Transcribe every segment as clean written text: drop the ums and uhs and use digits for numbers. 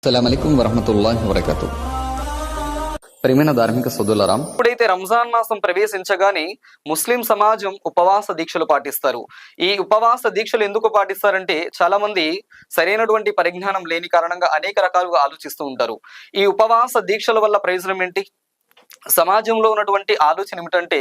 అస్సలాముఅలైకుం వరహ్మతుల్లాహి వబరకాతు. ప్రియమైన ధార్మిక సోదరులారా, ఇప్పుడైతే రంజాన్ మాసం ప్రవేశించగానే ముస్లిం సమాజం ఉపవాస దీక్షలు పాటిస్తారు. ఈ ఉపవాస దీక్షలు ఎందుకు పాటిస్తారంటే చాలా మంది సరైనటువంటి పరిజ్ఞానం లేని కారణంగా అనేక రకాలుగా ఆలోచిస్తూ ఉంటారు. ఈ ఉపవాస దీక్షల వల్ల ప్రయోజనం ఏంటి? సమాజంలో ఉన్నటువంటి ఆలోచన ఏమిటంటే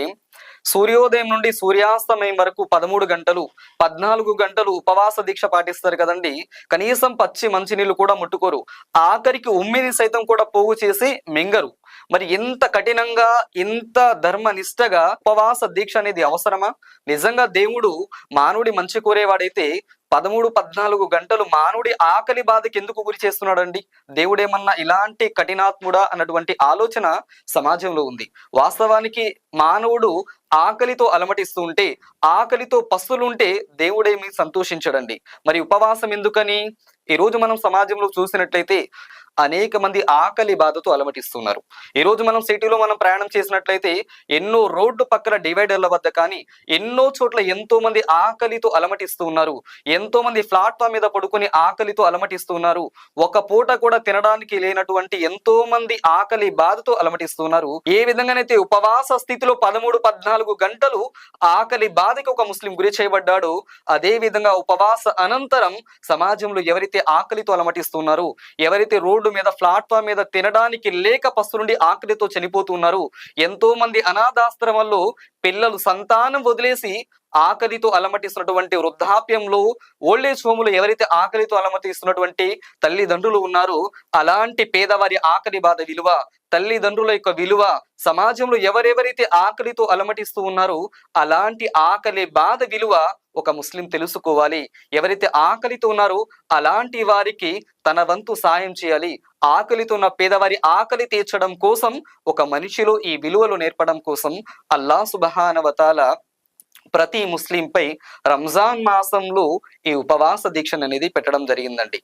సూర్యోదయం నుండి సూర్యాస్తమయం వరకు 13 గంటలు 14 గంటలు ఉపవాస దీక్ష పాటిస్తారు కదండి. కనీసం పచ్చి మంచినీళ్ళు కూడా ముట్టుకోరు. ఆఖరికి ఉమ్మిని సైతం కూడా పోగు చేసి మింగరు. మరి ఇంత కఠినంగా ఇంత ధర్మనిష్టగా ఉపవాస దీక్ష అనేది అవసరమా? నిజంగా దేవుడు మానవుడి మంచి కోరేవాడైతే 13-14 గంటలు మానవుడి ఆకలి బాధకి ఎందుకు గురి చేస్తున్నాడండి? దేవుడేమన్నా ఇలాంటి కఠినాత్ముడా అన్నటువంటి ఆలోచన సమాజంలో ఉంది. వాస్తవానికి మానవుడు ఆకలితో అలమటిస్తూ ఉంటే, ఆకలితో పస్తులుంటే దేవుడేమి సంతోషించడండి. మరి ఉపవాసం ఎందుకని? ఈరోజు మనం సమాజంలో చూసినట్లయితే అనేక మంది ఆకలి బాధతో అలమటిస్తున్నారు. ఈరోజు మనం సిటీలో ప్రయాణం చేసినట్లయితే ఎన్నో రోడ్డు పక్కన డివైడర్ల వద్ద కానీ ఎన్నో చోట్ల ఎంతో మంది ఆకలితో అలమటిస్తూ ఉన్నారు. ఎంతో మంది ప్లాట్ఫామ్ మీద పడుకొని ఆకలితో అలమటిస్తూ ఉన్నారు. ఒక పూట కూడా తినడానికి లేనటువంటి ఎంతో మంది ఆకలి బాధతో అలమటిస్తున్నారు. ఏ విధంగానైతే ఉపవాస స్థితిలో 13-14 గంటలు ఆకలి బాధకి ఒక ముస్లిం గురి చేయబడ్డాడో, అదే విధంగా ఉపవాస అనంతరం సమాజంలో ఎవరైతే ఆకలితో అలమటిస్తున్నారు, ఎవరైతే రోడ్డు మీద ప్లాట్ఫామ్ మీద తినడానికి లేక పస్తులుండి ఆకలితో చనిపోతున్నారు, ఎంతో మంది అనాథాశ్రమంలో పిల్లలు సంతానం వదిలేసి ఆకలితో అలమటిస్తున్నటువంటి వృద్ధాప్యంలో ఓల్డేజ్ హోములు ఎవరైతే ఆకలితో అలమటిస్తున్నటువంటి తల్లిదండ్రులు ఉన్నారో, అలాంటి పేదవారి ఆకలి బాధ విలువ, తల్లిదండ్రుల యొక్క విలువ, సమాజంలో ఎవరెవరైతే ఆకలితో అలమటిస్తూ ఉన్నారో అలాంటి ఆకలి బాధ విలువ ఒక ముస్లిం తెలుసుకోవాలి. ఎవరైతే ఆకలితో ఉన్నారో అలాంటి వారికి తన వంతు సాయం చేయాలి. ఆకలితో ఉన్న పేదవారి ఆకలి తీర్చడం కోసం, ఒక మనిషిలో ఈ విలువలు నేర్పడం కోసం అల్లాహ్ సుబ్హానహు వ తఆలా ప్రతి ముస్లింపై రంజాన్ మాసంలో ఈ ఉపవాస దీక్షను అనేది పెట్టడం జరిగిందండి.